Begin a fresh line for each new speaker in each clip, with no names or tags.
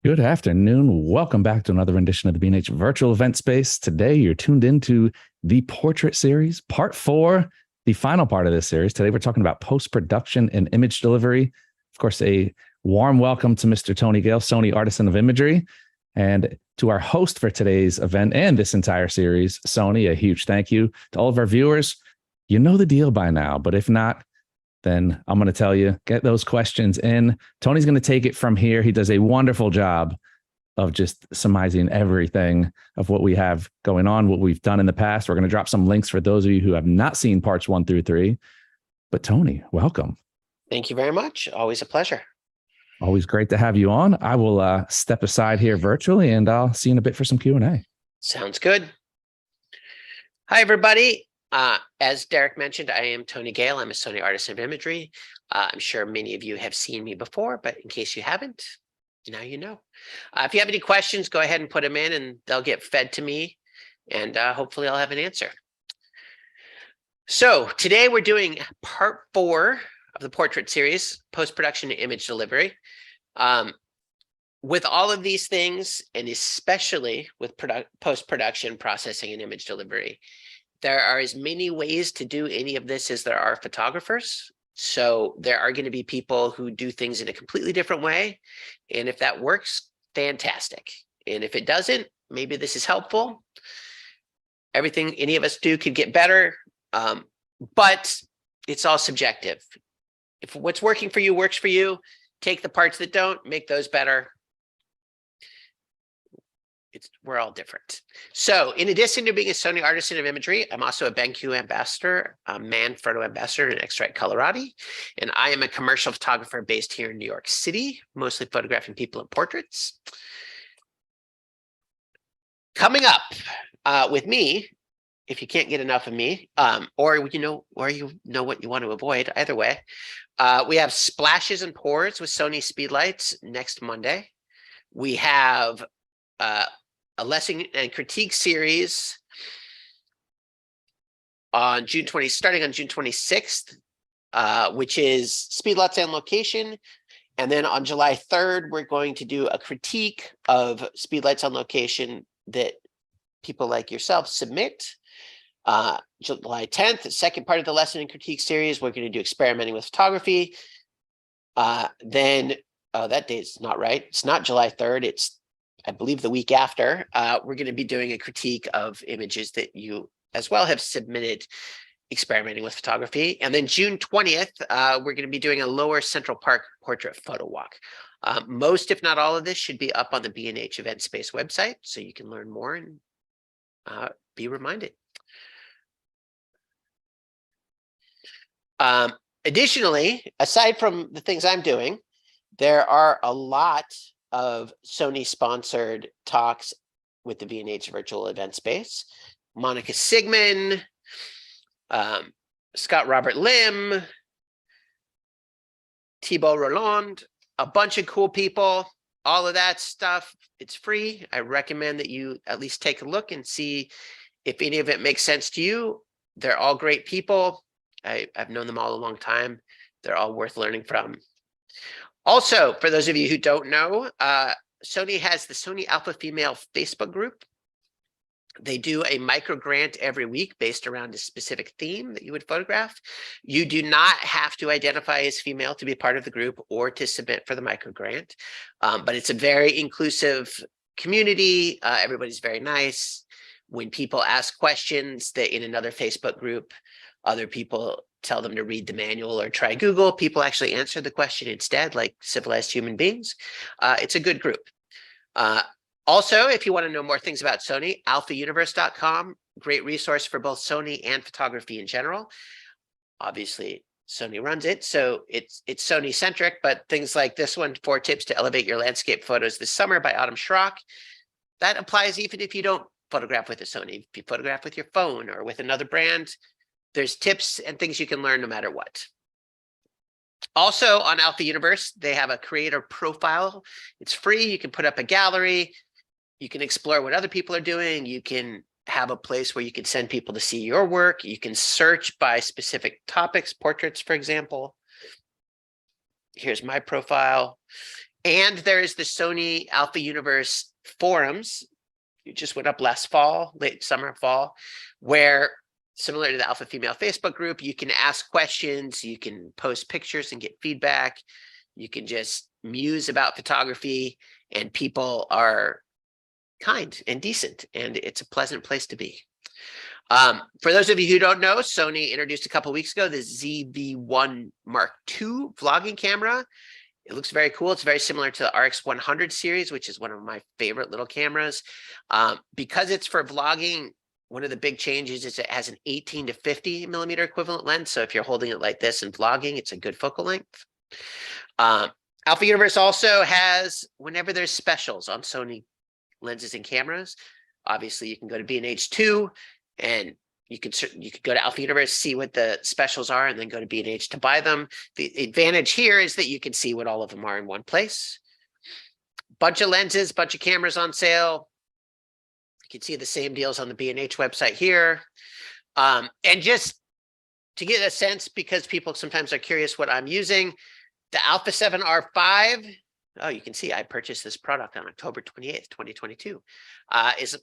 Good afternoon. Welcome back to another rendition of the B&H Virtual Event Space. Today, you're tuned into the Portrait Series, Part 4, the final part of this series. Today, we're talking about post-production and image delivery. Of course, a warm welcome to Mr. Tony Gale, Sony Artisan of Imagery, and to our host for today's event and this entire series, Sony. A huge thank you to all of our viewers. You know the deal by now, but if not, then I'm going to tell you, get those questions in. Tony's going to take it from here. He does a wonderful job of just summarizing everything of what we have going on, what we've done in the past. We're going to drop some links for those of you who have not seen parts 1 through 3. But Tony, welcome.
Thank you very much. Always a pleasure.
Always great to have you on. I will step aside here virtually, and I'll see you in a bit for some Q&A.
Sounds good. Hi, everybody. As Derek mentioned, I am Tony Gale. I'm a Sony Artisan of Imagery. I'm sure many of you have seen me before, but in case you haven't, now you know. If you have any questions, go ahead and put them in and they'll get fed to me, and hopefully I'll have an answer. So today we're doing part 4 of the portrait series, post-production and image delivery. With all of these things, and especially with post-production processing and image delivery, there are as many ways to do any of this as there are photographers. So there are going to be people who do things in a completely different way. And if that works, fantastic. And if it doesn't, maybe this is helpful. Everything any of us do could get better, but it's all subjective. If what's working for you works for you, take the parts that don't, make those better. We're all different. So in addition to being a Sony Artisan of Imagery, I'm also a BenQ ambassador, a Manfrotto ambassador in X-Rite Colorado. And I am a commercial photographer based here in New York City, mostly photographing people in portraits. Coming up with me, if you can't get enough of me, or you know what you want to avoid, either way, we have Splashes and Pours with Sony Speedlights next Monday. We have a lesson and critique series on starting on June 26th, which is Speedlights and Location. And then on July 3rd, we're going to do a critique of Speedlights on Location that people like yourself submit. July 10th, the second part of the lesson and critique series, we're going to do experimenting with photography. Then, that date's not right. It's not July 3rd. It's, I believe, the week after. We're going to be doing a critique of images that you as well have submitted experimenting with photography. And then June 20th, we're going to be doing a Lower Central Park portrait photo walk. Most, if not all of this, should be up on the B&H Event Space website, so you can learn more and be reminded. Additionally, aside from the things I'm doing, there are a lot of Sony sponsored talks with the B&H Virtual Event Space. Monica Sigmund, Scott Robert Lim, Thibault Roland, a bunch of cool people, all of that stuff. It's free. I recommend that you at least take a look and see if any of it makes sense to you. They're all great people. I've known them all a long time. They're all worth learning from. Also, for those of you who don't know, Sony has the Sony Alpha Female Facebook group. They do a micro grant every week based around a specific theme that you would photograph. You do not have to identify as female to be part of the group or to submit for the micro grant, but it's a very inclusive community. Everybody's very nice. When people ask questions that in another Facebook group, other people tell them to read the manual or try Google, people actually answer the question instead, like civilized human beings. It's a good group. Also, if you want to know more things about Sony, alphauniverse.com, great resource for both Sony and photography in general. Obviously, Sony runs it, so it's Sony-centric, but things like this one, 4 tips to elevate your landscape photos this summer by Autumn Schrock, that applies even if you don't photograph with a Sony. If you photograph with your phone or with another brand, there's tips and things you can learn no matter what. Also on Alpha Universe, they have a creator profile. It's free. You can put up a gallery. You can explore what other people are doing. You can have a place where you can send people to see your work. You can search by specific topics, portraits, for example. Here's my profile. And there is the Sony Alpha Universe forums. It just went up last fall, late summer, fall, where similar to the Alpha Female Facebook group, you can ask questions, you can post pictures and get feedback. You can just muse about photography, and people are kind and decent, and it's a pleasant place to be. For those of you who don't know, Sony introduced a couple weeks ago the ZV-1 Mark II vlogging camera. It looks very cool. It's very similar to the RX100 series, which is one of my favorite little cameras. Because it's for vlogging, one of the big changes is it has an 18 to 50 millimeter equivalent lens. So if you're holding it like this and vlogging, it's a good focal length. Alpha Universe also has, whenever there's specials on Sony lenses and cameras, obviously you can go to B&H 2 and you could go to Alpha Universe, see what the specials are, and then go to B&H to buy them. The advantage here is that you can see what all of them are in one place. Bunch of lenses, bunch of cameras on sale. You can see the same deals on the B&H website here. And just to get a sense, because people sometimes are curious what I'm using, the Alpha 7 R5, oh, you can see I purchased this product on October 28th, 2022, is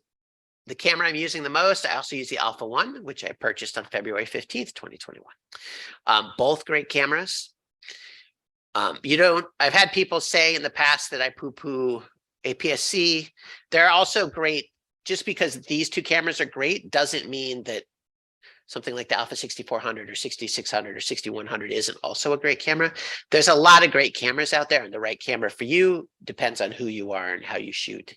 the camera I'm using the most. I also use the Alpha 1, which I purchased on February 15th, 2021. Both great cameras. I've had people say in the past that I poo-poo APS-C. They're also great. Just because these two cameras are great doesn't mean that something like the Alpha 6400 or 6600 or 6100 isn't also a great camera. There's a lot of great cameras out there, and the right camera for you depends on who you are and how you shoot.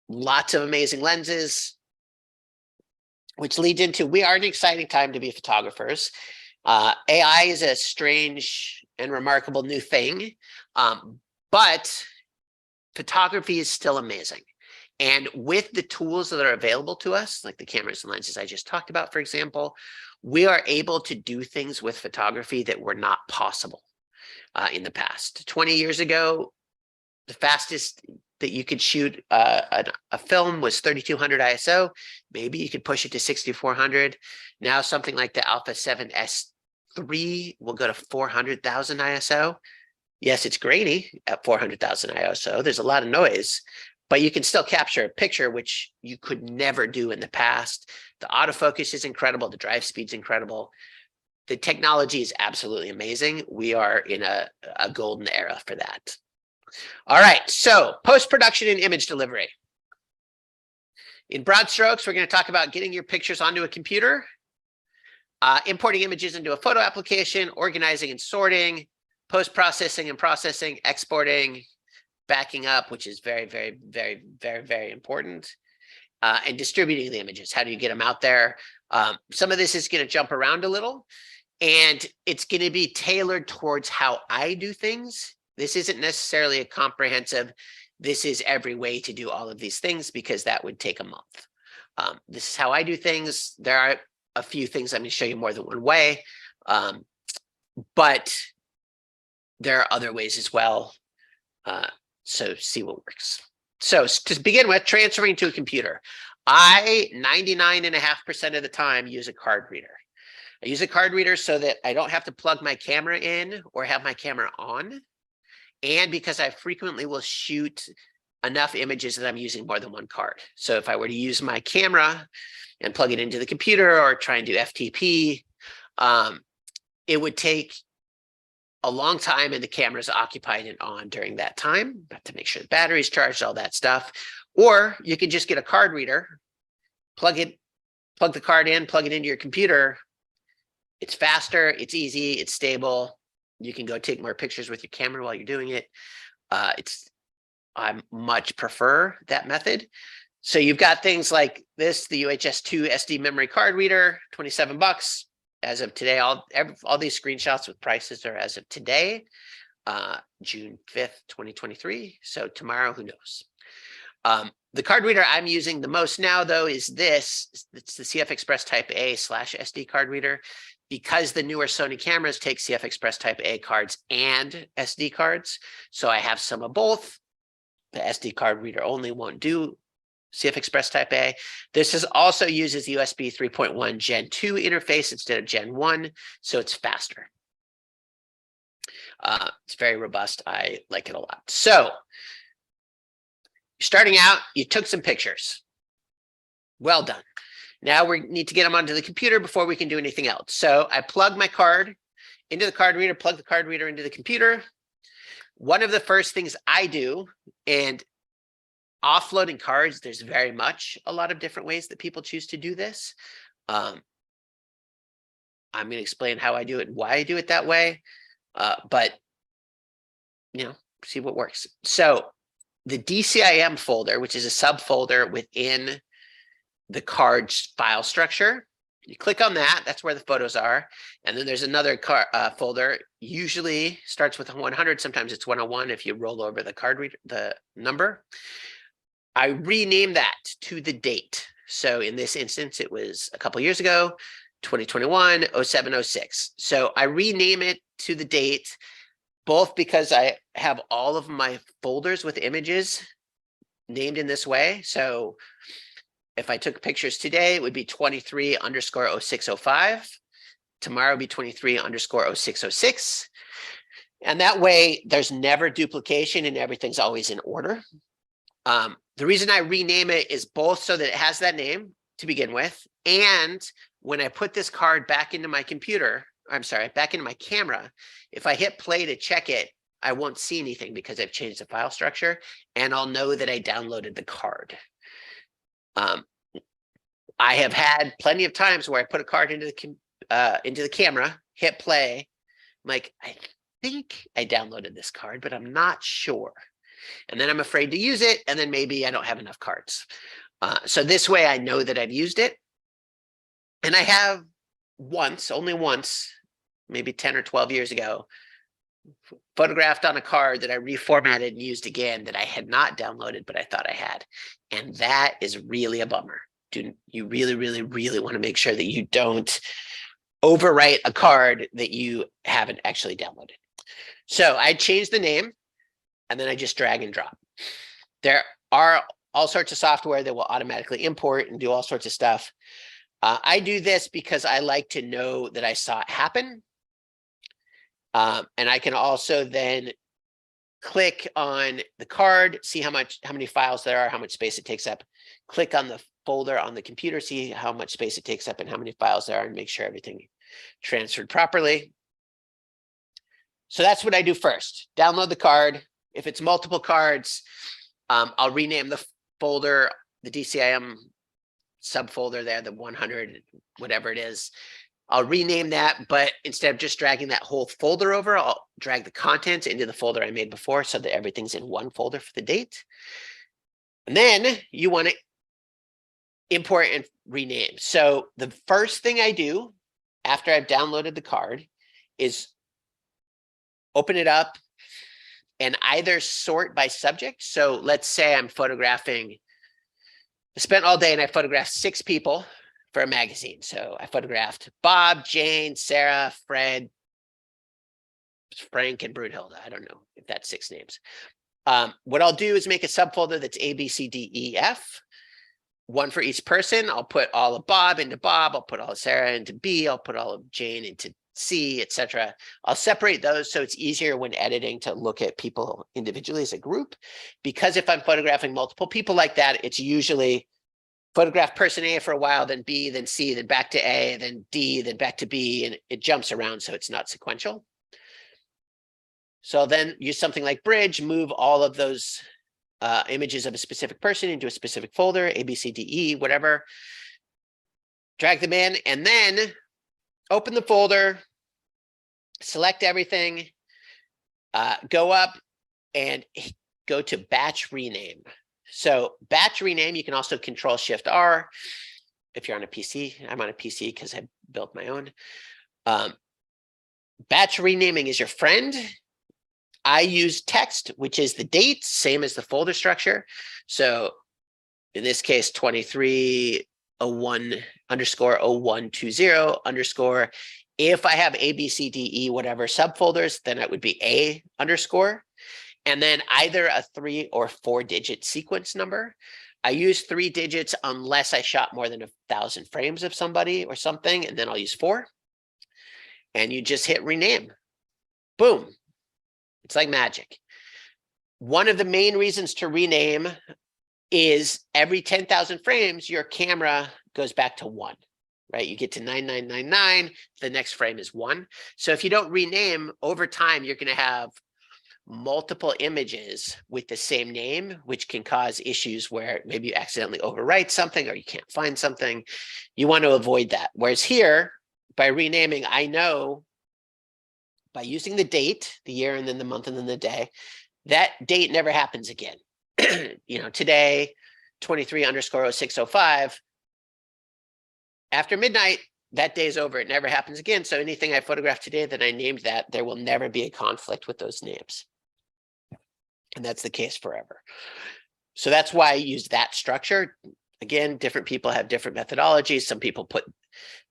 Lots of amazing lenses, which leads into, we are in an exciting time to be photographers. AI is a strange and remarkable new thing, but photography is still amazing. And with the tools that are available to us, like the cameras and lenses I just talked about, for example, we are able to do things with photography that were not possible in the past. 20 years ago, the fastest that you could shoot a film was 3200 ISO. Maybe you could push it to 6400. Now something like the Alpha 7S3 will go to 400,000 ISO. Yes, it's grainy at 400,000 ISO. There's a lot of noise, but you can still capture a picture, which you could never do in the past. The autofocus is incredible. The drive speed's incredible. The technology is absolutely amazing. We are in a golden era for that. All right, so post-production and image delivery. In broad strokes, we're going to talk about getting your pictures onto a computer, importing images into a photo application, organizing and sorting, post-processing and processing, exporting, backing up, which is very, very, very, very, very important, and distributing the images. How do you get them out there? Some of this is going to jump around a little, and it's going to be tailored towards how I do things. This isn't necessarily a comprehensive, this is every way to do all of these things, because that would take a month. This is how I do things. There are a few things I'm going to show you more than one way, but there are other ways as well. So see what works. So to begin with, transferring to a computer. I 99.5% of the time use a card reader. I use a card reader so that I don't have to plug my camera in or have my camera on. And because I frequently will shoot enough images that I'm using more than one card. So if I were to use my camera and plug it into the computer or try and do FTP, it would take a long time, and the camera's occupied and on during that time. Got to make sure the battery's charged, all that stuff. Or you can just get a card reader, plug the card in, plug it into your computer. It's faster, it's easy, it's stable. You can go take more pictures with your camera while you're doing it. I much prefer that method. So you've got things like this, the UHS-2 SD memory card reader, $27. As of today, all these screenshots with prices are as of today, June 5th, 2023. So tomorrow, who knows? The card reader I'm using the most now, though, is this. It's the CF Express Type A / SD card reader. Because the newer Sony cameras take CF Express Type A cards and SD cards, so I have some of both. The SD card reader only won't do CF Express Type A. This also uses USB 3.1 Gen 2 interface instead of Gen 1, so it's faster. It's very robust. I like it a lot. So starting out, you took some pictures. Well done. Now we need to get them onto the computer before we can do anything else. So I plug my card into the card reader, plug the card reader into the computer. One of the first things I do, and offloading cards, there's very much a lot of different ways that people choose to do this. I'm going to explain how I do it and why I do it that way. But, see what works. So the DCIM folder, which is a subfolder within the card's file structure, you click on that. That's where the photos are. And then there's another folder, usually starts with 100. Sometimes it's 101 if you roll over the card reader, the number. I rename that to the date. So in this instance, it was a couple years ago, 2021, 0706. So I rename it to the date, both because I have all of my folders with images named in this way. So if I took pictures today, it would be 23_0605. Tomorrow would be 23_0606. And that way there's never duplication and everything's always in order. The reason I rename it is both so that it has that name to begin with. And when I put this card back into my computer, back into my camera, if I hit play to check it, I won't see anything because I've changed the file structure, and I'll know that I downloaded the card. I have had plenty of times where I put a card into the camera, hit play. I'm like, I think I downloaded this card, but I'm not sure. And then I'm afraid to use it, and then maybe I don't have enough cards. So this way I know that I've used it. And I have only once, maybe 10 or 12 years ago, photographed on a card that I reformatted and used again that I had not downloaded, but I thought I had. And that is really a bummer. You really, really, really want to make sure that you don't overwrite a card that you haven't actually downloaded. So I changed the name, and then I just drag and drop. There are all sorts of software that will automatically import and do all sorts of stuff. I do this because I like to know that I saw it happen. And I can also then click on the card, see how many files there are, how much space it takes up. Click on the folder on the computer, see how much space it takes up and how many files there are, and make sure everything transferred properly. So that's what I do first. Download the card. If it's multiple cards, I'll rename the folder, the DCIM subfolder there, the 100, whatever it is. I'll rename that, but instead of just dragging that whole folder over, I'll drag the contents into the folder I made before so that everything's in one folder for the date. And then you want to import and rename. So the first thing I do after I've downloaded the card is open it up and either sort by subject. So let's say I'm photographing, I spent all day and I photographed 6 people for a magazine. So I photographed Bob, Jane, Sarah, Fred, Frank, and Brunhilde. I don't know if that's 6 names. What I'll do is make a subfolder that's A, B, C, D, E, F. One for each person. I'll put all of Bob into Bob. I'll put all of Sarah into B. I'll put all of Jane into C, etc. I'll separate those so it's easier when editing to look at people individually as a group. Because if I'm photographing multiple people like that, it's usually photograph person A for a while, then B, then C, then back to A, then D, then back to B, and it jumps around so it's not sequential. So then use something like Bridge, move all of those images of a specific person into a specific folder, A, B, C, D, E, whatever. Drag them in, and then open the folder, select everything, go up and go to batch rename. So batch rename, you can also Control-Shift-R if you're on a PC. I'm on a PC because I built my own. Batch renaming is your friend. I use text, which is the date, same as the folder structure. So in this case, 2301_0120_ If I have A, B, C, D, E, whatever subfolders, then it would be A_. And then either a 3 or 4 digit sequence number. I use 3 digits unless I shot more than 1,000 frames of somebody or something, and then I'll use 4. And you just hit rename. Boom. It's like magic. One of the main reasons to rename is every 10,000 frames, your camera goes back to 1, right? You get to 9999, the next frame is 1. So if you don't rename, over time, you're going to have multiple images with the same name, which can cause issues where maybe you accidentally overwrite something or you can't find something. You want to avoid that. Whereas here, by renaming, I know by using the date, the year, and then the month, and then the day, that date never happens again. Today, 23_0605, after midnight, that day's over. It never happens again. So anything I photographed today that I named that, there will never be a conflict with those names. And that's the case forever. So that's why I use that structure. Again, different people have different methodologies. Some people put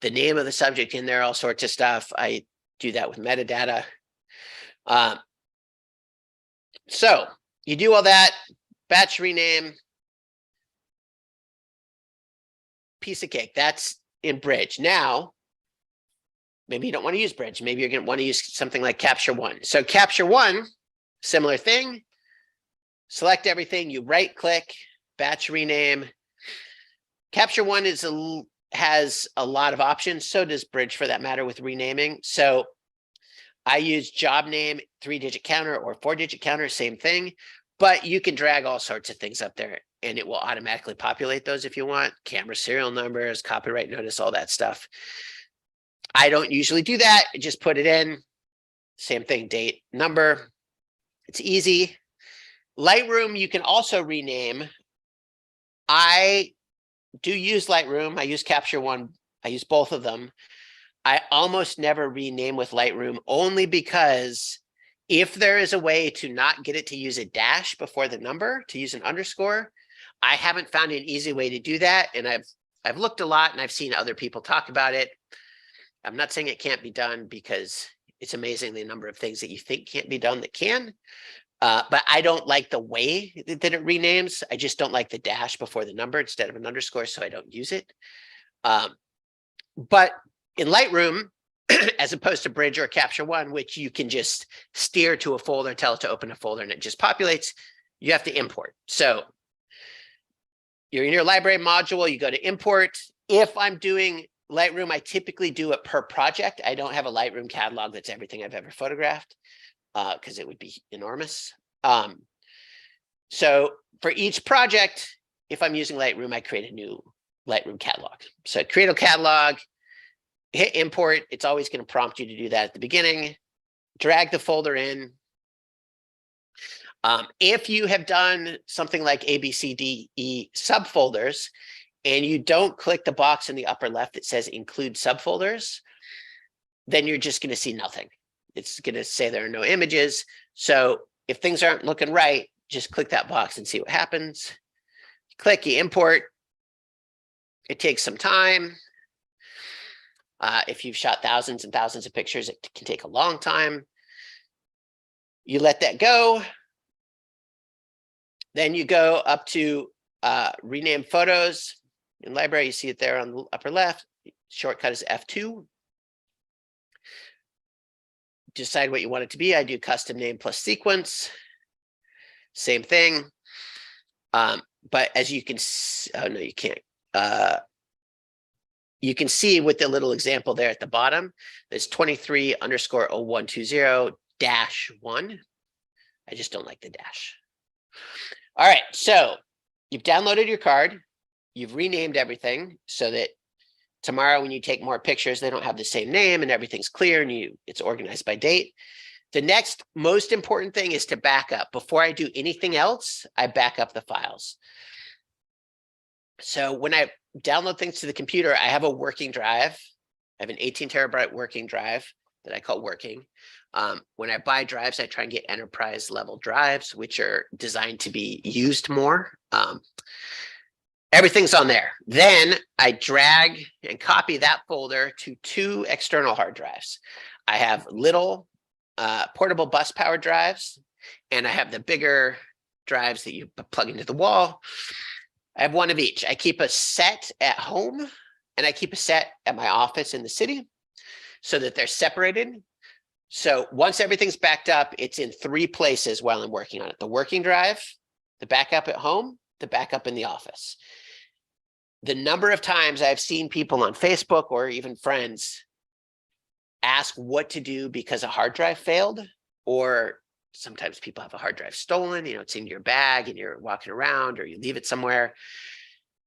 the name of the subject in there, all sorts of stuff. I do that with metadata. So you do all that, batch rename, piece of cake. That's in Bridge. Now, maybe you don't want to use Bridge. Maybe you're going to want to use something like Capture One. So Capture One, similar thing. Select everything. You right click, batch rename. Capture One has a lot of options. So does Bridge, for that matter, with renaming. So I use job name, 3-digit counter, or 4-digit counter, same thing. But you can drag all sorts of things up there and it will automatically populate those if you want. Camera serial numbers, copyright notice, all that stuff. I don't usually do that. I just put it in. Same thing, date, number. It's easy. Lightroom, you can also rename. I do use Lightroom. I use Capture One. I use both of them. I almost never rename with Lightroom, only because if there is a way to not get it to use a dash before the number, to use an underscore, I haven't found an easy way to do that. And I've looked a lot and I've seen other people talk about it. I'm not saying it can't be done, because it's amazing the number of things that you think can't be done that can. But I don't like the way that it renames. I just don't like the dash before the number instead of an underscore, so I don't use it. But in Lightroom, as opposed to Bridge or Capture One, which you can just steer to a folder, tell it to open a folder, and it just populates, you have to import. So you're in your library module, you go to import. If I'm doing Lightroom, I typically do it per project. I don't have a Lightroom catalog that's everything I've ever photographed, because it would be enormous. So for each project, if I'm using Lightroom, I create a new Lightroom catalog. So create a catalog, hit import. It's always going to prompt you to do that at the beginning. Drag the folder in. If you have done something like A, B, C, D, E subfolders, and you don't click the box in the upper left that says include subfolders, then you're just going to see nothing. It's going to say there are no images. So if things aren't looking right, just click that box and see what happens. Click, you import. It takes some time. If you've shot thousands and thousands of pictures, it can take a long time. You let that go. Then you go up to rename photos. In library, you see it there on the upper left. Shortcut is F2. Decide what you want it to be. I do custom name plus sequence. Same thing. But as you can, oh no, you can't. You can see with the little example there at the bottom, there's 23_0120-1. I just don't like the dash. All right, so you've downloaded your card. You've renamed everything so that tomorrow when you take more pictures, they don't have the same name and everything's clear and it's organized by date. The next most important thing is to back up. Before I do anything else, I back up the files. So when I download things to the computer, I have a working drive. I have an 18 terabyte working drive that I call working. When I buy drives, I try and get enterprise level drives, which are designed to be used more. Everything's on there. Then I drag and copy that folder to 2 external hard drives. I have little portable bus powered drives, and I have the bigger drives that you plug into the wall. I have one of each. I keep a set at home and I keep a set at my office in the city so that they're separated. So once everything's backed up, it's in 3 places while I'm working on it: the working drive, the backup at home, the backup in the office. The number of times I've seen people on Facebook or even friends ask what to do because a hard drive failed, or sometimes people have a hard drive stolen, it's in your bag and you're walking around, or you leave it somewhere.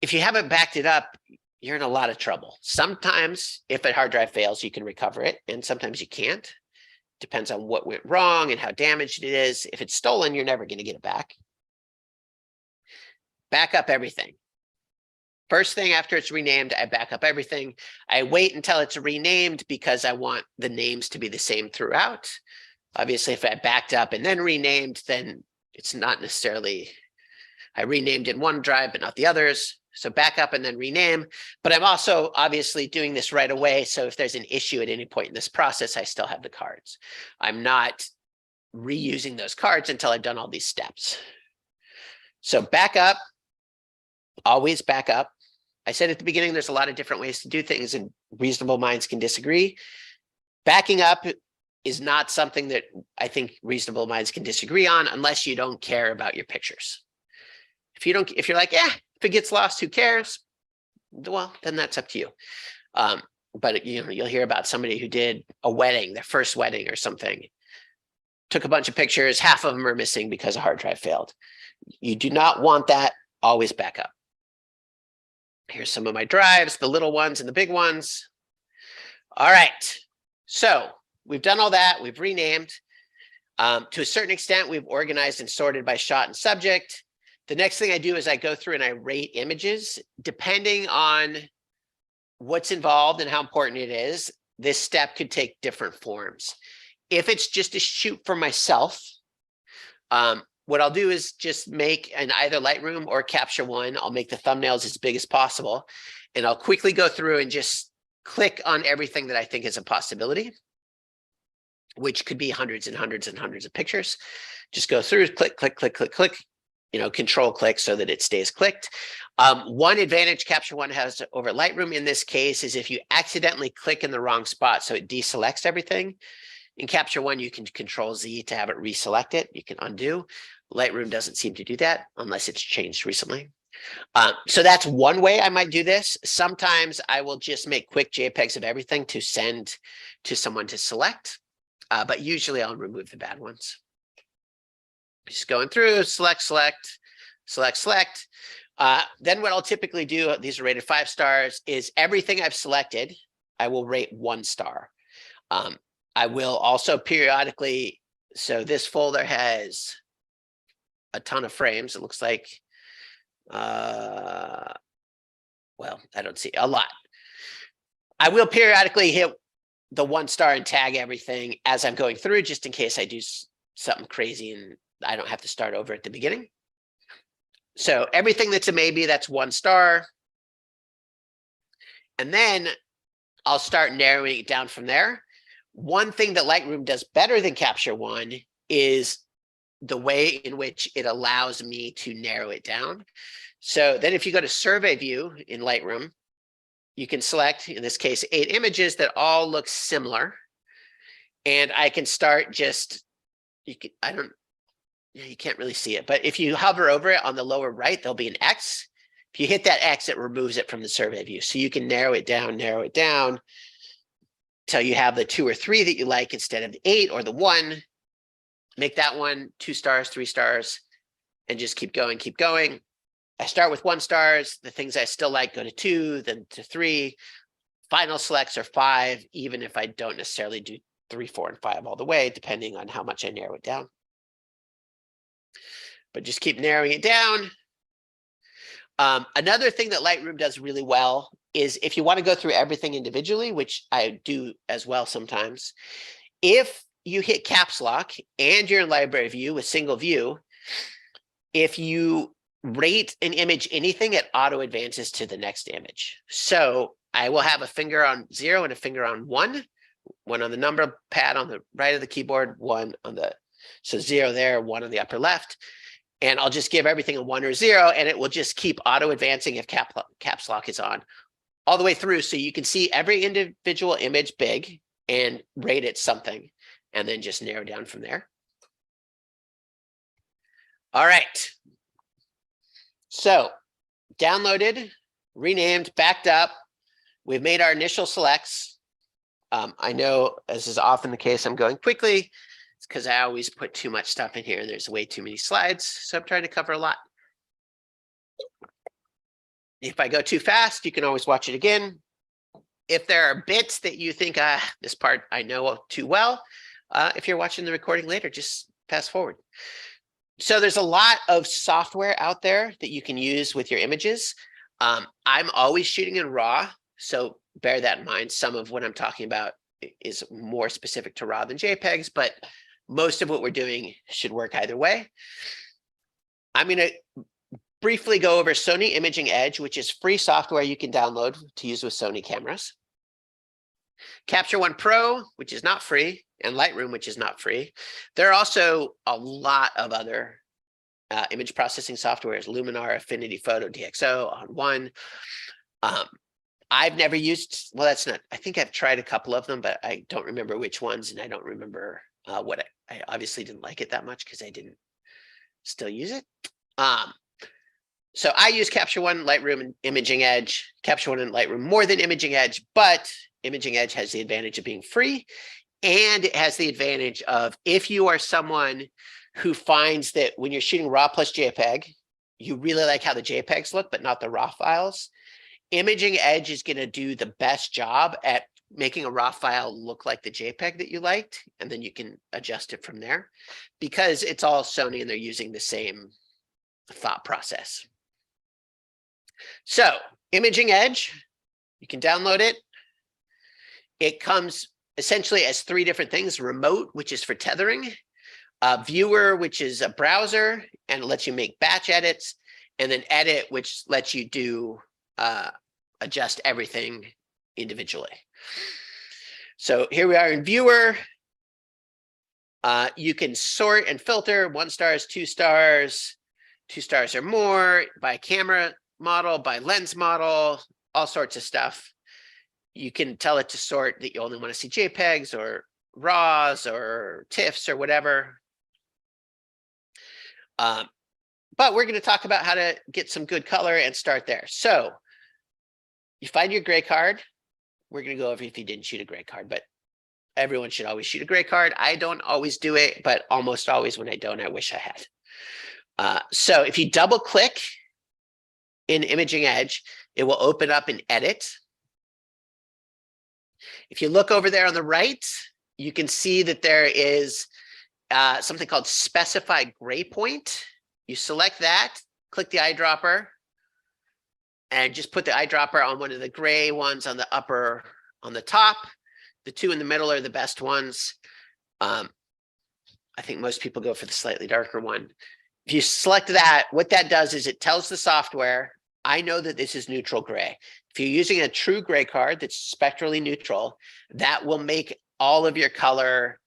If you haven't backed it up, you're in a lot of trouble. Sometimes if a hard drive fails, you can recover it, and sometimes you can't. Depends on what went wrong and how damaged it is. If it's stolen, you're never going to get it back. Back up everything. First thing after it's renamed, I back up everything. I wait until it's renamed because I want the names to be the same throughout. Obviously, if I backed up and then renamed, then it's not necessarily, I renamed in one drive, but not the others. So back up and then rename. But I'm also obviously doing this right away. So if there's an issue at any point in this process, I still have the cards. I'm not reusing those cards until I've done all these steps. So back up, always back up. I said at the beginning, there's a lot of different ways to do things, and reasonable minds can disagree. Backing up is not something that I think reasonable minds can disagree on, unless you don't care about your pictures. If you're like, if it gets lost, who cares? Well, then that's up to you. But you'll hear about somebody who did a wedding, their first wedding or something, took a bunch of pictures, half of them are missing because a hard drive failed. You do not want that. Always back up. Here's some of my drives, the little ones and the big ones. All right. So we've done all that. We've renamed. To a certain extent, we've organized and sorted by shot and subject. The next thing I do is I go through and I rate images. Depending on what's involved and how important it is, this step could take different forms. If it's just a shoot for myself, what I'll do is just make in either Lightroom or Capture One, I'll make the thumbnails as big as possible, and I'll quickly go through and just click on everything that I think is a possibility, which could be hundreds and hundreds and hundreds of pictures. Just go through, click, click, click, click, click, control click so that it stays clicked. One advantage Capture One has over Lightroom in this case is if you accidentally click in the wrong spot, so it deselects everything. In Capture One, you can Control Z to have it reselect it. You can undo. Lightroom doesn't seem to do that unless it's changed recently. So that's one way I might do this. Sometimes I will just make quick JPEGs of everything to send to someone to select, but usually I'll remove the bad ones. Just going through, select, select, select, select. Then what I'll typically do, these are rated 5 stars, is everything I've selected, I will rate 1 star. I will also periodically, so this folder has a ton of frames. It looks like, well, I don't see a lot. I will periodically hit the 1 star and tag everything as I'm going through, just in case I do something crazy and I don't have to start over at the beginning. So everything that's a maybe, that's 1 star. And then I'll start narrowing it down from there. One thing that Lightroom does better than Capture One is the way in which it allows me to narrow it down. So then if you go to Survey View in Lightroom, you can select, in this case, 8 images that all look similar. And I can start just, you can't really see it, but if you hover over it on the lower right, there'll be an X. If you hit that X, it removes it from the survey view. So you can narrow it down till you have the 2 or 3 that you like instead of the 8 or the 1. Make that one 2 stars, 3 stars, and just keep going, keep going. I start with 1 stars. The things I still like go to 2, then to 3. Final selects are 5, even if I don't necessarily do 3, 4, and 5 all the way, depending on how much I narrow it down. But just keep narrowing it down. Another thing that Lightroom does really well is if you want to go through everything individually, which I do as well sometimes, if you hit caps lock and you're in library view with single view, if you rate an image anything, it auto advances to the next image. So I will have a finger on 0 and a finger on 1 on the number pad on the right of the keyboard, 1 on the, so 0 there, 1 on the upper left. And I'll just give everything a 1 or 0, and it will just keep auto advancing if caps lock is on all the way through. So you can see every individual image big and rate it something. and then just narrow down from there. All right. So downloaded, renamed, backed up. We've made our initial selects. I know, as is often the case, I'm going quickly. It's because I always put too much stuff in here and there's way too many slides. So I'm trying to cover a lot. If I go too fast, you can always watch it again. If there are bits that you think, this part I know too well, if you're watching the recording later, just fast forward. So there's a lot of software out there that you can use with your images. I'm always shooting in RAW, so bear that in mind. Some of what I'm talking about is more specific to RAW than JPEGs, but most of what we're doing should work either way. I'm going to briefly go over Sony Imaging Edge, which is free software you can download to use with Sony cameras. Capture One Pro, which is not free, and Lightroom, which is not free. There are also a lot of other image processing softwares: Luminar, Affinity Photo, DxO, On One. I've never used, well, that's not, I think I've tried a couple of them, but I don't remember which ones, and I don't remember what I obviously didn't like it that much because I didn't still use it. So I use Capture One, Lightroom, and Imaging Edge. Capture One and Lightroom more than Imaging Edge, but Imaging Edge has the advantage of being free, and it has the advantage of, if you are someone who finds that when you're shooting RAW plus JPEG, you really like how the JPEGs look, but not the RAW files, Imaging Edge is going to do the best job at making a RAW file look like the JPEG that you liked, and then you can adjust it from there, because it's all Sony and they're using the same thought process. So Imaging Edge, you can download it. It comes essentially as three different things: Remote, which is for tethering; Viewer, which is a browser and lets you make batch edits; and then Edit, which lets you do adjust everything individually. So here we are in Viewer. You can sort and filter 1 stars, 2 stars, 2 stars or more, by camera model, by lens model, all sorts of stuff. You can tell it to sort that you only want to see JPEGs or RAWs or TIFFs or whatever. But we're going to talk about how to get some good color and start there. So you find your gray card. We're going to go over if you didn't shoot a gray card, but everyone should always shoot a gray card. I don't always do it, but almost always when I don't, I wish I had. So if you double click in Imaging Edge, it will open up and edit. If you look over there on the right, you can see that there is something called Specify Gray Point. You select that, click the eyedropper, and just put the eyedropper on one of the gray ones on the upper, on the top. The two in the middle are the best ones. I think most people go for the slightly darker one. If you select that, what that does is it tells the software, I know that this is neutral gray. If you're using a true gray card that's spectrally neutral, that will make all of your color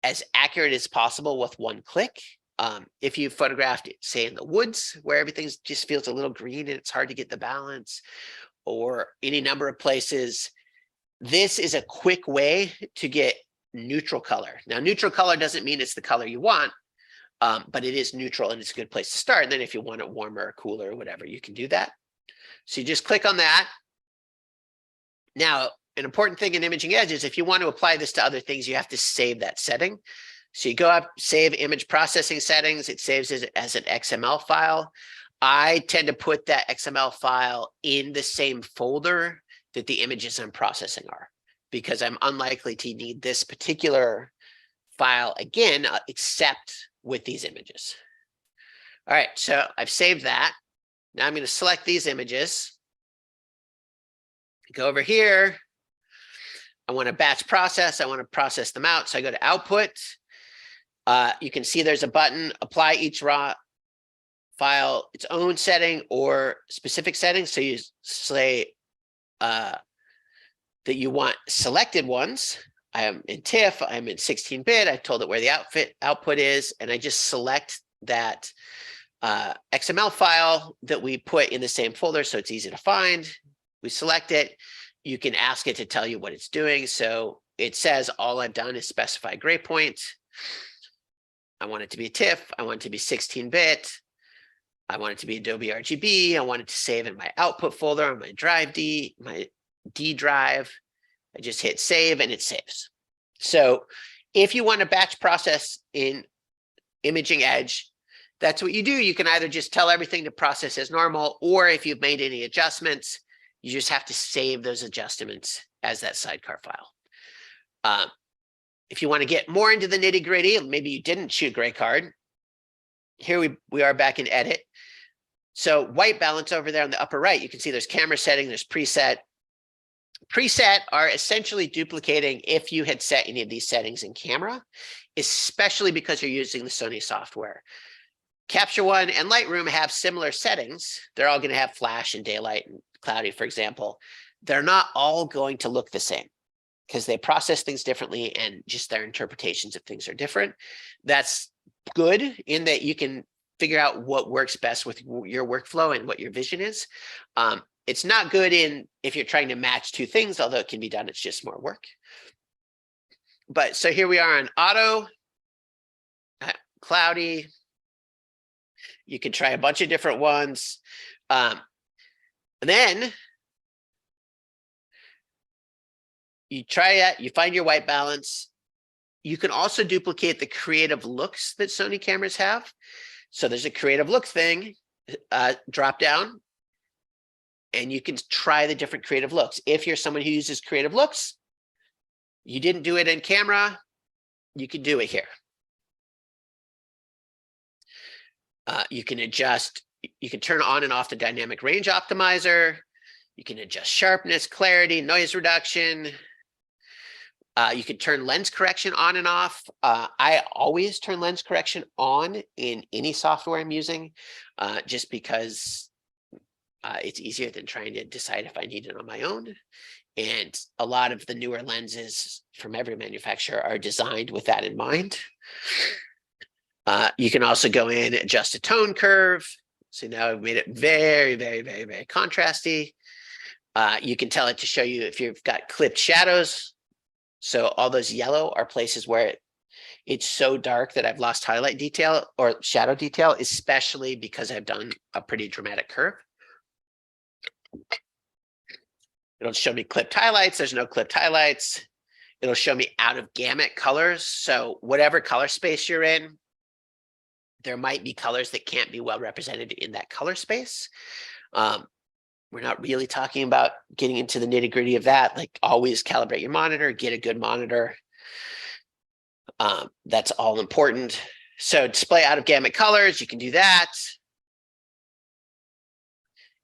as accurate as possible with one click. If you photographed it, say in the woods, where everything just feels a little green and it's hard to get the balance, or any number of places, this is a quick way to get neutral color. Now, neutral color doesn't mean it's the color you want, but it is neutral and it's a good place to start. And then if you want it warmer or cooler or whatever, you can do that. So you just click on that. Now, an important thing in Imaging Edge is if you want to apply this to other things, you have to save that setting. So you go up, save image processing settings. It saves it as an XML file. I tend to put that XML file in the same folder that the images I'm processing are, because I'm unlikely to need this particular file again, except with these images. All right, so I've saved that. Now I'm going to select these images. Go over here. I want to batch process. I want to process them out. So I go to Output. You can see there's a button, apply each RAW file its own setting or specific settings. So you say that you want selected ones. I am in TIFF, I'm in 16-bit. I told it where the output is, and I just select that XML file that we put in the same folder so it's easy to find. We select it. You can ask it to tell you what it's doing. So it says all I've done is specify gray point. I want it to be a TIFF. I want it to be 16-bit. I want it to be Adobe RGB. I want it to save in my output folder on my my D drive. I just hit save and it saves. So if you want to batch process in Imaging Edge, that's what you do. You can either just tell everything to process as normal, or if you've made any adjustments, you just have to save those adjustments as that sidecar file. If you want to get more into the nitty gritty, maybe you didn't shoot gray card. Here we are back in edit. So white balance over there on the upper right, you can see there's camera setting, there's preset. Preset are essentially duplicating if you had set any of these settings in camera, especially because you're using the Sony software. Capture One and Lightroom have similar settings. They're all going to have flash and daylight and cloudy, for example. They're not all going to look the same because they process things differently and just their interpretations of things are different. That's good in that you can figure out what works best with your workflow and what your vision is. It's not good if you're trying to match two things, although it can be done, it's just more work. But so here we are on auto, cloudy. You can try a bunch of different ones. And then you try it, you find your white balance. You can also duplicate the creative looks that Sony cameras have. So there's a creative look thing, drop down, and you can try the different creative looks. If you're someone who uses creative looks, you didn't do it in camera, you can do it here. You can adjust, you can turn on and off the dynamic range optimizer. You can adjust sharpness, clarity, noise reduction. You can turn lens correction on and off. I always turn lens correction on in any software I'm using, just because it's easier than trying to decide if I need it on my own. And a lot of the newer lenses from every manufacturer are designed with that in mind. You can also go in and adjust a tone curve. So now I've made it very, very, very, very contrasty. You can tell it to show you if you've got clipped shadows. So all those yellow are places where it's so dark that I've lost highlight detail or shadow detail, especially because I've done a pretty dramatic curve. It'll show me clipped highlights. There's no clipped highlights. It'll show me out of gamut colors. So whatever color space you're in, there might be colors that can't be well represented in that color space. We're not really talking about getting into the nitty gritty of that. Like always calibrate your monitor, get a good monitor. That's all important. So display out of gamut colors, you can do that.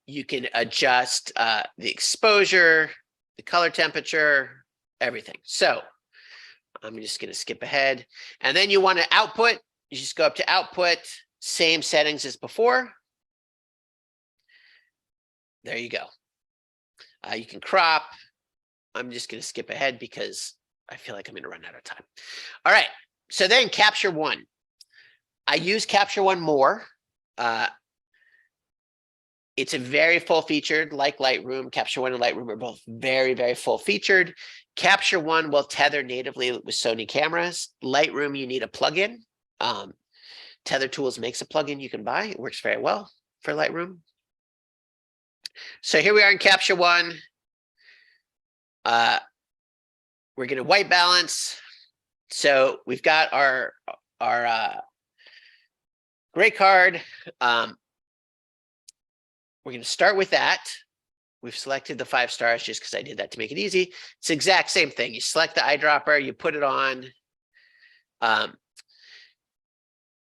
You can adjust the exposure, the color temperature, everything. So I'm just going to skip ahead. And then you want to output. You just go up to output, same settings as before. There you go. You can crop. I'm just going to skip ahead because I feel like I'm going to run out of time. All right. So then Capture One. I use Capture One more. It's a very full featured, like Lightroom. Capture One and Lightroom are both very, very full featured. Capture One will tether natively with Sony cameras. Lightroom, you need a plugin. Tether Tools makes a plugin you can buy. It works very well for Lightroom. So here we are in Capture One. We're going to white balance. So we've got our gray card. We're going to start with that. We've selected the 5 stars just because I did that to make it easy. It's the exact same thing. You select the eyedropper, you put it on.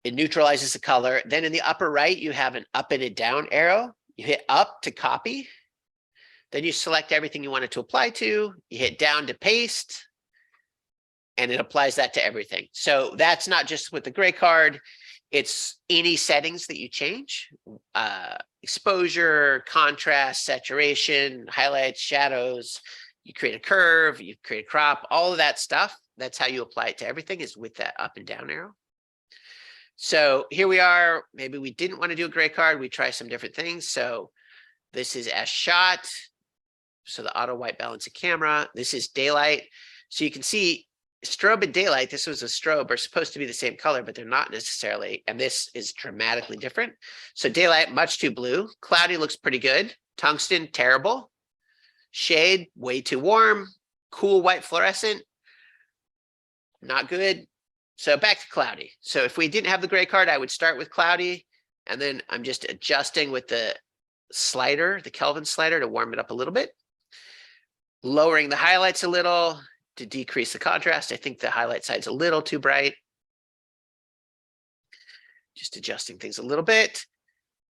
It neutralizes the color. Then in the upper right, you have an up and a down arrow. You hit up to copy. Then you select everything you want it to apply to. You hit down to paste. And it applies that to everything. So that's not just with the gray card. It's any settings that you change. Exposure, contrast, saturation, highlights, shadows. You create a curve, you create a crop, all of that stuff. That's how you apply it to everything, is with that up and down arrow. So here we are. Maybe we didn't want to do a gray card. We try some different things. So this is as shot. So the auto white balance of camera. This is daylight. So you can see strobe and daylight, this was a strobe, are supposed to be the same color, but they're not necessarily. And this is dramatically different. So daylight, much too blue. Cloudy looks pretty good. Tungsten, terrible. Shade, way too warm. Cool white fluorescent, not good. So back to cloudy. So if we didn't have the gray card, I would start with cloudy. And then I'm just adjusting with the slider, the Kelvin slider, to warm it up a little bit. Lowering the highlights a little to decrease the contrast. I think the highlight side's a little too bright. Just adjusting things a little bit.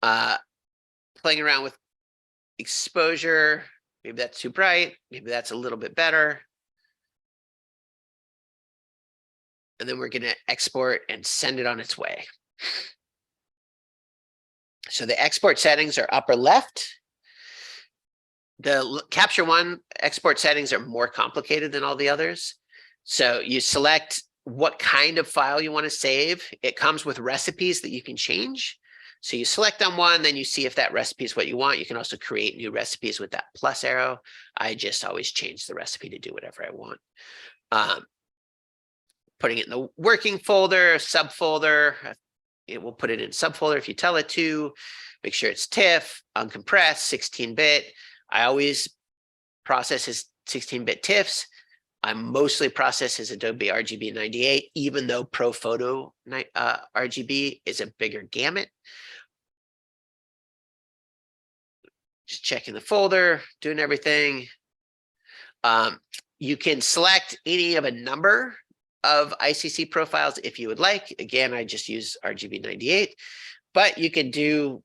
Playing around with exposure. Maybe that's too bright. Maybe that's a little bit better. And then we're going to export and send it on its way. So the export settings are upper left. The Capture One export settings are more complicated than all the others. So you select what kind of file you want to save. It comes with recipes that you can change. So you select on one, then you see if that recipe is what you want. You can also create new recipes with that plus arrow. I just always change the recipe to do whatever I want. Putting it in the working folder, subfolder. It will put it in subfolder if you tell it to. Make sure it's TIFF, uncompressed, 16-bit. I always process as 16-bit TIFFs. I mostly process as Adobe RGB 98, even though ProPhoto RGB is a bigger gamut. Just checking the folder, doing everything. You can select any of a number of ICC profiles if you would like. Again, I just use RGB 98, but you can do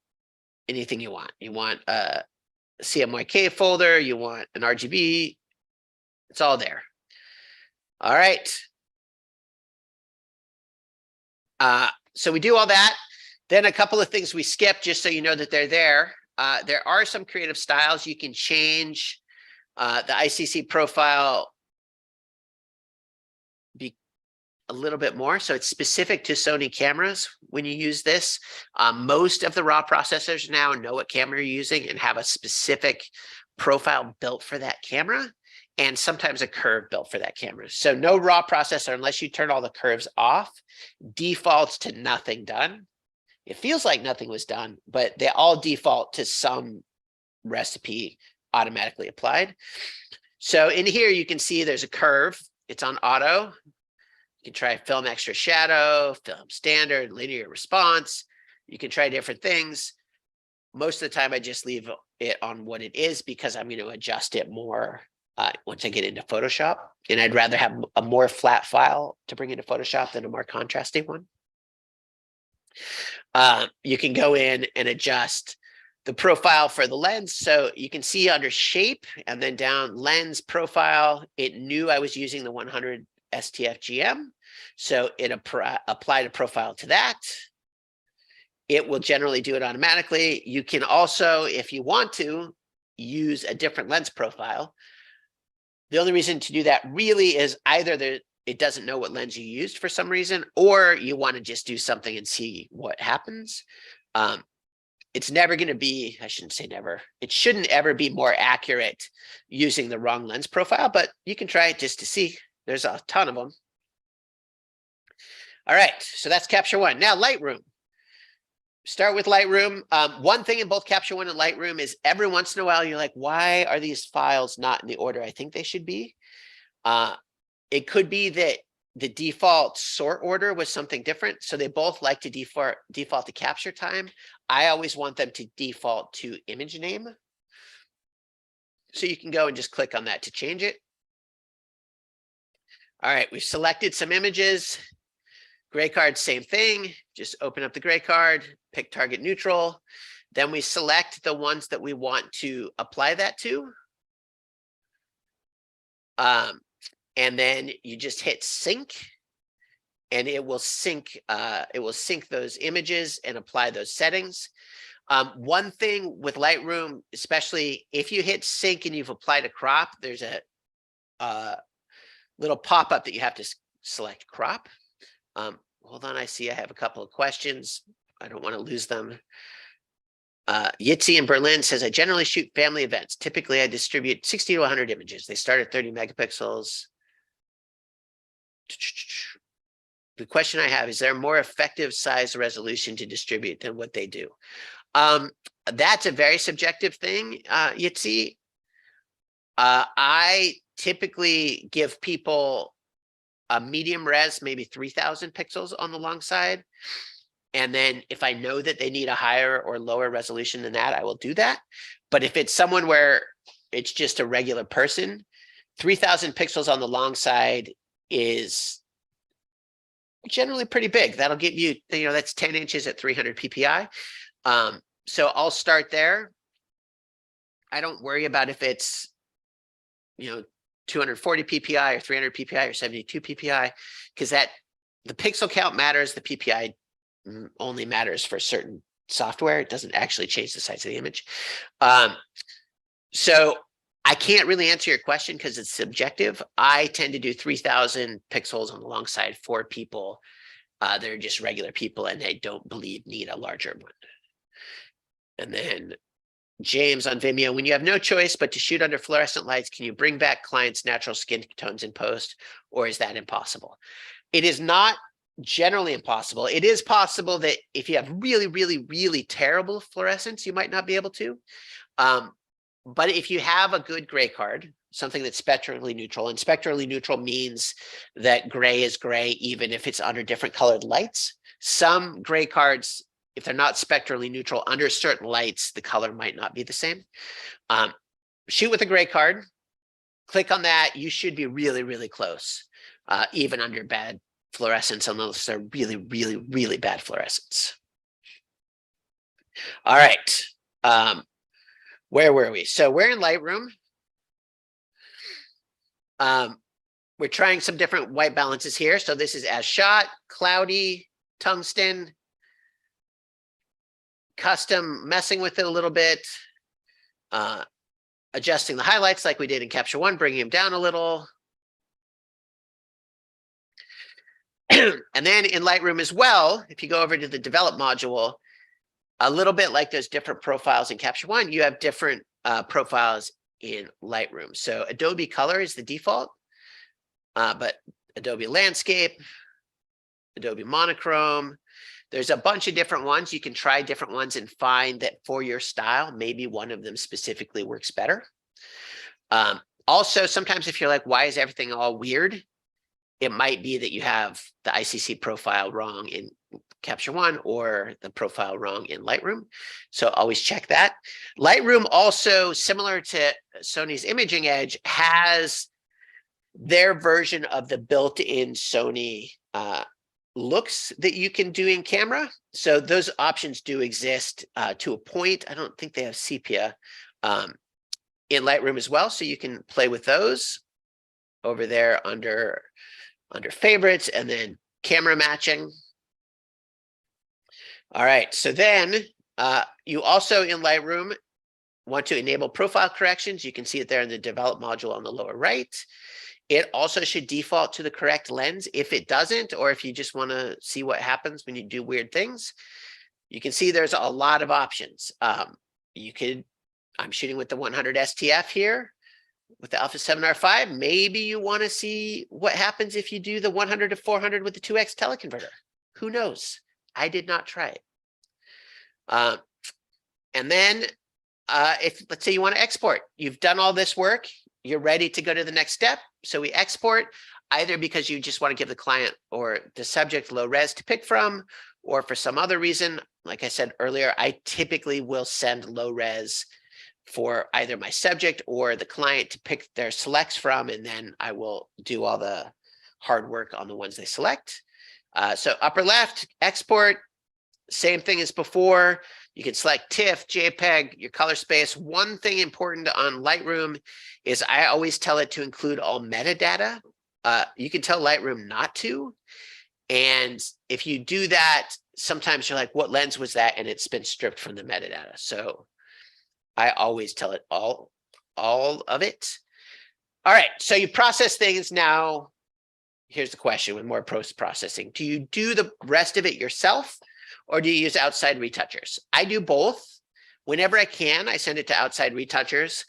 anything you want. You want a CMYK folder, you want an RGB, it's all there. All right. So we do all that. Then a couple of things we skip just so you know that they're there. There are some creative styles. You can change the ICC profile a little bit more. So it's specific to Sony cameras when you use this. Most of the raw processors now know what camera you're using and have a specific profile built for that camera, and sometimes a curve built for that camera. So no raw processor, unless you turn all the curves off, defaults to nothing done. It feels like nothing was done, but they all default to some recipe automatically applied. So in here, you can see there's a curve. It's on auto. You can try film extra shadow, film standard, linear response. You can try different things. Most of the time, I just leave it on what it is because I'm going to adjust it more once I get into Photoshop. And I'd rather have a more flat file to bring into Photoshop than a more contrasting one. You can go in and adjust the profile for the lens. So you can see under shape and then down lens profile, it knew I was using the 100 STFGM. So it applied a profile to that. It will generally do it automatically. You can also, if you want to, use a different lens profile. The only reason to do that really is either it doesn't know what lens you used for some reason, or you want to just do something and see what happens. It's never going to be, I shouldn't say never, it shouldn't ever be more accurate using the wrong lens profile, but you can try it just to see. There's a ton of them. All right, so that's Capture One. Now Lightroom. Start with Lightroom. One thing in both Capture One and Lightroom is every once in a while, you're like, why are these files not in the order I think they should be? It could be that the default sort order was something different. So they both like to default to capture time. I always want them to default to image name. So you can go and just click on that to change it. All right, we've selected some images. Gray card, same thing. Just open up the gray card, pick target neutral. Then we select the ones that we want to apply that to. And then you just hit sync, and it will sync those images and apply those settings. One thing with Lightroom, especially if you hit sync and you've applied a crop, there's a little pop-up that you have to select crop. Hold on, I see I have a couple of questions. I don't want to lose them. Yitzi in Berlin says, I generally shoot family events. Typically, I distribute 60 to 100 images. They start at 30 megapixels. the question I have, is there a more effective size resolution to distribute than what they do? That's a very subjective thing, Yitzi. I typically give people a medium res, maybe 3,000 pixels on the long side. And then if I know that they need a higher or lower resolution than that, I will do that. But if it's someone where it's just a regular person, 3,000 pixels on the long side is generally pretty big. That'll give you, that's 10 inches at 300 PPI. So I'll start there. I don't worry about if it's, 240 PPI or 300 PPI or 72 PPI, because the pixel count matters. The PPI only matters for certain software. It doesn't actually change the size of the image. So I can't really answer your question because it's subjective. I tend to do 3,000 pixels on the long side for people that are just regular people and they don't believe need a larger one. And then James on Vimeo, when you have no choice but to shoot under fluorescent lights, can you bring back clients' natural skin tones in post, or is that impossible? It is not generally impossible. It is possible that if you have really, really, really terrible fluorescence, you might not be able to. But if you have a good gray card, something that's spectrally neutral, and spectrally neutral means that gray is gray even if it's under different colored lights. Some gray cards, if they're not spectrally neutral, under certain lights, the color might not be the same. Shoot with a gray card, click on that. You should be really, really close, even under bad fluorescence, unless they're really, really, really bad fluorescence. All right. Where were we? So we're in Lightroom. We're trying some different white balances here. So this is as shot, cloudy, tungsten, custom, messing with it a little bit, adjusting the highlights like we did in Capture One, bringing them down a little. And then in Lightroom as well, if you go over to the develop module, a little bit like those different profiles in Capture One, you have different profiles in Lightroom. So Adobe Color is the default, but Adobe Landscape, Adobe Monochrome, there's a bunch of different ones. You can try different ones and find that for your style, maybe one of them specifically works better. Also, sometimes if you're like, why is everything all weird? It might be that you have the ICC profile wrong in Capture One or the profile wrong in Lightroom. So always check that. Lightroom also, similar to Sony's Imaging Edge, has their version of the built-in Sony looks that you can do in camera. So those options do exist to a point. I don't think they have sepia in Lightroom as well. So you can play with those over there under favorites and then camera matching. All right, so then you also in Lightroom want to enable profile corrections. You can see it there in the develop module on the lower right. It also should default to the correct lens. If it doesn't, or if you just want to see what happens when you do weird things, you can see there's a lot of options. I'm shooting with the 100 STF here with the Alpha 7R5. Maybe you want to see what happens if you do the 100 to 400 with the 2X teleconverter. Who knows? I did not try it. And then if let's say you want to export, you've done all this work, you're ready to go to the next step. So we export either because you just want to give the client or the subject low res to pick from, or for some other reason. Like I said earlier, I typically will send low res for either my subject or the client to pick their selects from, and then I will do all the hard work on the ones they select. So upper left, export, same thing as before. You can select TIFF, JPEG, your color space. One thing important on Lightroom is I always tell it to include all metadata. You can tell Lightroom not to. And if you do that, sometimes you're like, what lens was that? And it's been stripped from the metadata. So I always tell it all of it. All right, so you process things now. Here's the question with more post-processing. Do you do the rest of it yourself, or do you use outside retouchers? I do both. Whenever I can, I send it to outside retouchers.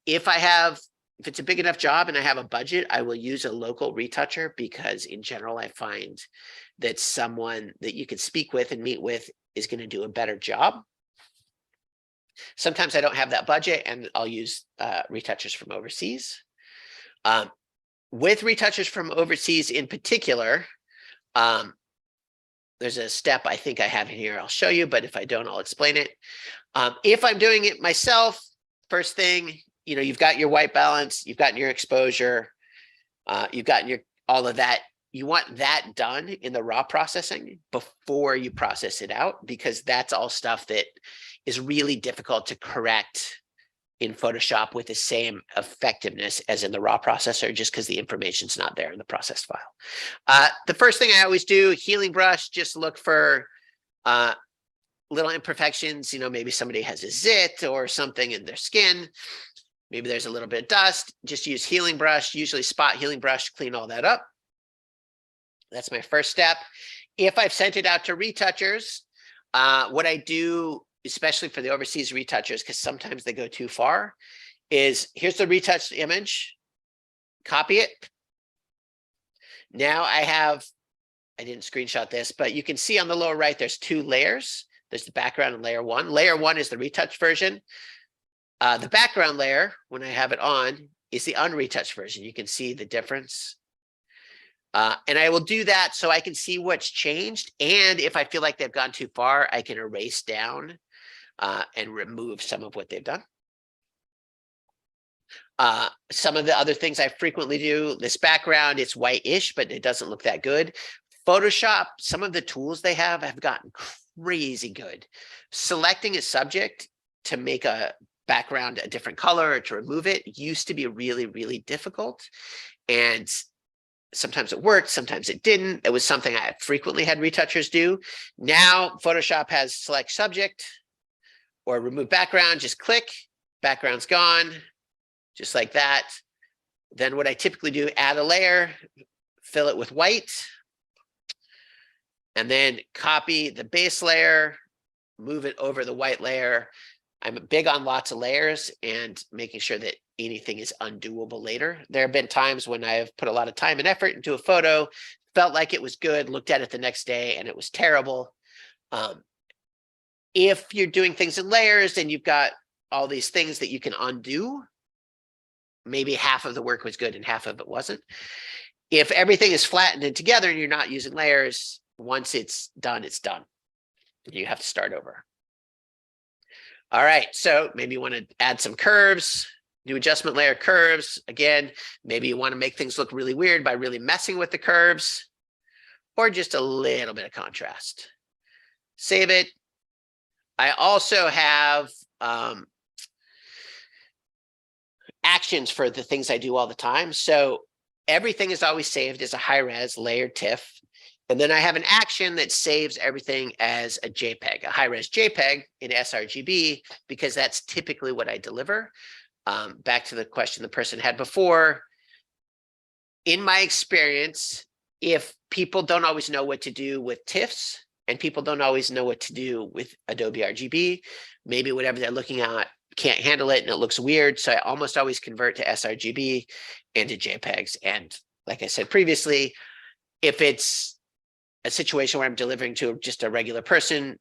If I have if it's a big enough job and I have a budget, I will use a local retoucher, because in general, I find that someone that you can speak with and meet with is going to do a better job. Sometimes I don't have that budget and I'll use retouchers from overseas. With retouchers from overseas in particular, there's a step I think I have in here I'll show you, but if I don't, I'll explain it. If I'm doing it myself, first thing, you know, you've got your white balance, you've gotten your exposure, you've gotten your all of that. You want that done in the raw processing before you process it out, because that's all stuff that is really difficult to correct in Photoshop with the same effectiveness as in the raw processor, just because the information's not there in the process file. The first thing I always do, healing brush, just look for little imperfections. You know, maybe somebody has a zit or something in their skin. Maybe there's a little bit of dust. Just use healing brush, usually spot healing brush, clean all that up. That's my first step. If I've sent it out to retouchers, what I do, especially for the overseas retouchers, because sometimes they go too far, is here's the retouched image, copy it. Now I didn't screenshot this, but you can see on the lower right, there's two layers. There's the background and layer one. Layer one is the retouched version. The background layer, when I have it on, is the unretouched version. You can see the difference. And I will do that so I can see what's changed. And if I feel like they've gone too far, I can erase down and remove some of what they've done. Some of the other things I frequently do, this background, it's white-ish, but it doesn't look that good. Photoshop, some of the tools they have gotten crazy good. Selecting a subject to make a background a different color or to remove it used to be really, really difficult. And sometimes it worked, sometimes it didn't. It was something I frequently had retouchers do. Now Photoshop has select subject or remove background, just click, background's gone, just like that. Then what I typically do, add a layer, fill it with white, and then copy the base layer, move it over the white layer. I'm big on lots of layers and making sure that anything is undoable later. There have been times when I've put a lot of time and effort into a photo, felt like it was good, looked at it the next day, and it was terrible. If you're doing things in layers and you've got all these things that you can undo, maybe half of the work was good and half of it wasn't. If everything is flattened and together and you're not using layers, once it's done, it's done. You have to start over. All right, so maybe you want to add some curves, new adjustment layer curves. Again, maybe you want to make things look really weird by really messing with the curves, or just a little bit of contrast. Save it. I also have actions for the things I do all the time. So everything is always saved as a high-res layered TIFF. And then I have an action that saves everything as a JPEG, a high-res JPEG in sRGB, because that's typically what I deliver. Back to the question the person had before. In my experience, if people don't always know what to do with TIFFs, and people don't always know what to do with Adobe RGB, maybe whatever they're looking at can't handle it and it looks weird. So I almost always convert to sRGB and to JPEGs. And like I said previously, if it's a situation where I'm delivering to just a regular person,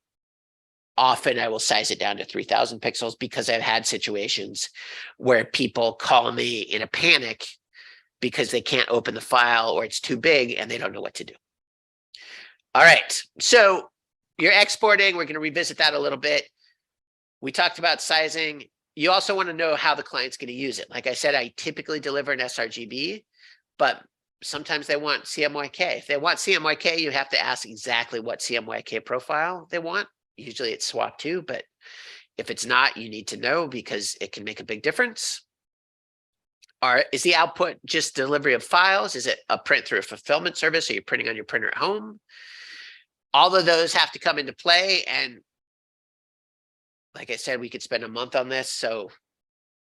often I will size it down to 3000 pixels, because I've had situations where people call me in a panic because they can't open the file or it's too big and they don't know what to do. All right, so you're exporting. We're going to revisit that a little bit. We talked about sizing. You also want to know how the client's going to use it. Like I said, I typically deliver an sRGB, but sometimes they want CMYK. If they want CMYK, you have to ask exactly what CMYK profile they want. Usually it's swap 2, but if it's not, you need to know, because it can make a big difference. Is the output just delivery of files? Is it a print through a fulfillment service? Are you printing on your printer at home? All of those have to come into play. And like I said, we could spend a month on this. So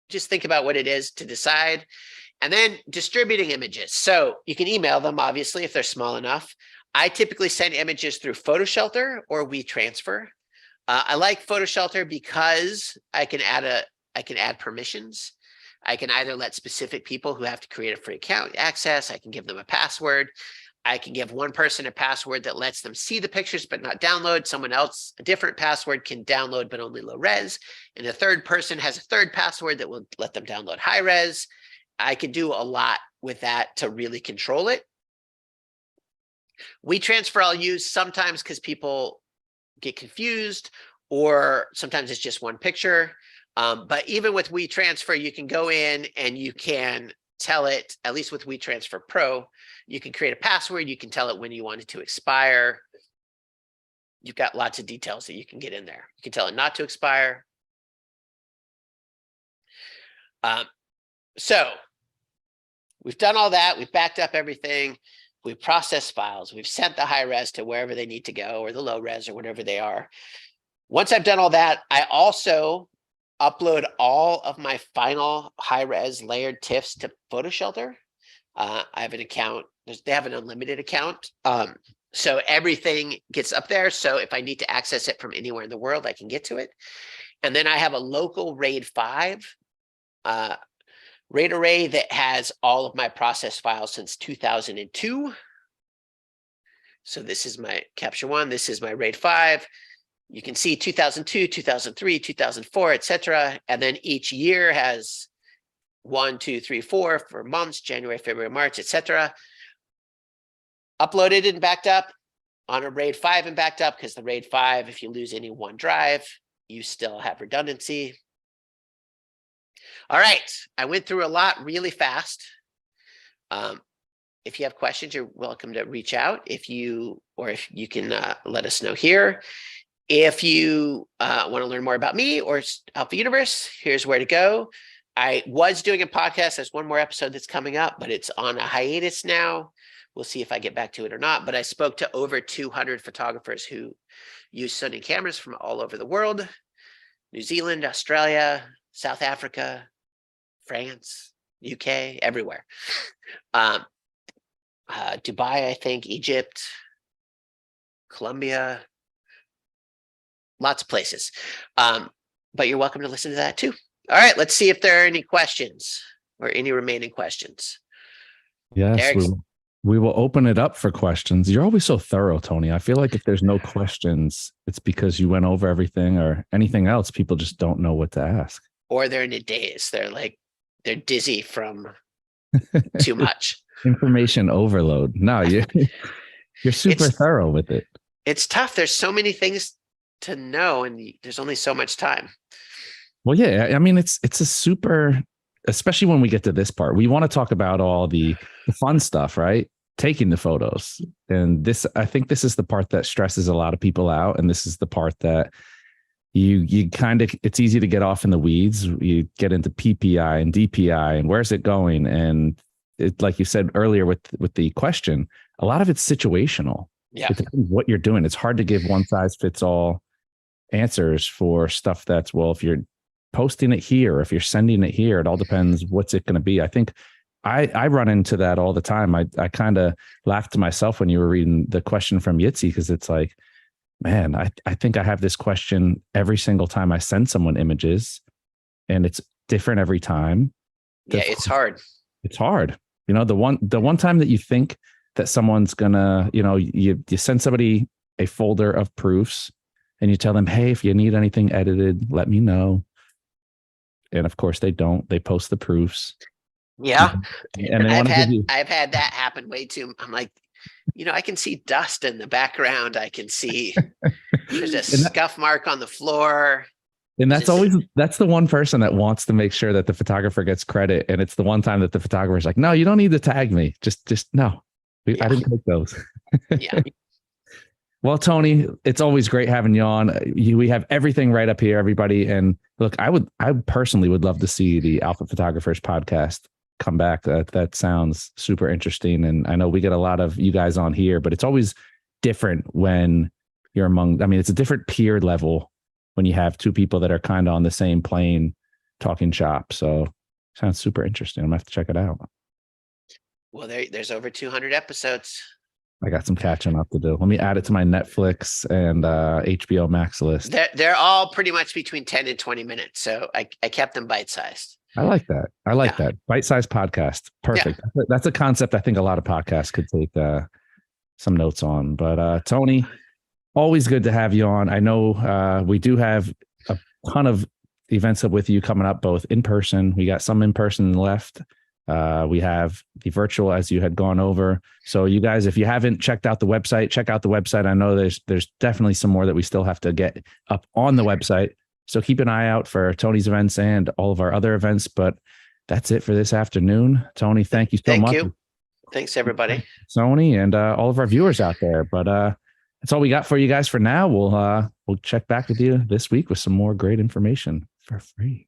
just think about what it is to decide. And then distributing images. So you can email them, obviously, if they're small enough. I typically send images through PhotoShelter or WeTransfer. I like PhotoShelter because I can add permissions. I can either let specific people who have to create a free account access. I can give them a password. I can give one person a password that lets them see the pictures but not download. Someone else, a different password, can download but only low res. And a third person has a third password that will let them download high res. I can do a lot with that to really control it. WeTransfer I'll use sometimes because people get confused, or sometimes it's just one picture. But even with WeTransfer, you can go in and you can tell it, at least with WeTransfer Pro, you can create a password. You can tell it when you want it to expire. You've got lots of details that you can get in there. You can tell it not to expire. So we've done all that. We've backed up everything. We've processed files. We've sent the high res to wherever they need to go, or the low res, or whatever they are. Once I've done all that, I also upload all of my final high res layered TIFFs to PhotoShelter. I have an account. They have an unlimited account. So everything gets up there. So if I need to access it from anywhere in the world, I can get to it. And then I have a local RAID 5 RAID array that has all of my process files since 2002. So this is my Capture One. This is my RAID 5. You can see 2002, 2003, 2004, etc. And then each year has 1, 2, 3, 4 for months, January, February, March, etc. Uploaded and backed up on a RAID 5 and backed up, because the RAID 5, if you lose any one drive, you still have redundancy. All right, I went through a lot really fast. If you have questions, you're welcome to reach out. If you can let us know here. If you want to learn more about me or Alpha Universe, here's where to go. I was doing a podcast. There's one more episode that's coming up, but it's on a hiatus now. We'll see if I get back to it or not. But I spoke to over 200 photographers who use Sony cameras from all over the world: New Zealand, Australia, South Africa, France, UK, everywhere. Dubai, I think, Egypt, Colombia, lots of places. But you're welcome to listen to that too. All right, let's see if there are any questions or any remaining questions.
Yes, we will open it up for questions. You're always so thorough, Tony. I feel like if there's no questions, it's because you went over everything, or anything else, people just don't know what to ask.
Or they're in a daze. They're dizzy from too much.
Information overload. No, you're super thorough with it.
It's tough. There's so many things to know, and there's only so much time.
Well, yeah, I mean, it's a super, especially when we get to this part, we want to talk about all the fun stuff, right? Taking the photos. And I think this is the part that stresses a lot of people out. And this is the part that you kind of, it's easy to get off in the weeds. You get into PPI and DPI and where's it going? And it, like you said earlier with the question, a lot of it's situational.
Yeah.
It depends what you're doing. It's hard to give one size fits all answers for stuff that's, well, if you're posting it here, if you're sending it here, it all depends what's it going to be. I think I run into that all the time. I kind of laughed to myself when you were reading the question from Yitzi, because it's like, man, I think I have this question every single time I send someone images, and it's different every time.
Yeah, it's hard.
It's hard. You know, the one time that you think that someone's gonna, you know, you send somebody a folder of proofs and you tell them, hey, if you need anything edited, let me know. And of course they don't. They post the proofs.
Yeah.
And
I've had that happen way too. I'm like, you know, I can see dust in the background. I can see there's a scuff mark on the floor.
And that's the one person that wants to make sure that the photographer gets credit. And it's the one time that the photographer's like, no, you don't need to tag me. Just no. I didn't take those.
Yeah.
Well, Tony, it's always great having you on. We have everything right up here, everybody. And look, I personally would love to see the Alpha Photographers podcast come back. That sounds super interesting. And I know we get a lot of you guys on here, but it's always different when you're among, I mean, it's a different peer level when you have two people that are kind of on the same plane talking shop. So sounds super interesting. I'm gonna have to check it out.
Well, there's over 200 episodes.
I got some catching up to do. Let me add it to my Netflix and HBO Max list.
They're all pretty much between 10 and 20 minutes. So I kept them bite-sized.
I like that. I like
Yeah.
that. Bite-sized podcast. Perfect. That's a concept I think a lot of podcasts could take some notes on. But Tony, always good to have you on. I know we do have a ton of events up with you coming up, both in person. We got some in person left. We have the virtual, as you had gone over. So you guys, if you haven't checked out the website, check out the website. I know there's definitely some more that we still have to get up on the website. So keep an eye out for Tony's events and all of our other events. But that's it for this aftenoon. Tony, thank you so much.
Thank you. Thanks, everybody.
Sony and all of our viewers out there. But that's all we got for you guys for now. We'll check back with you this week with some more great information for free.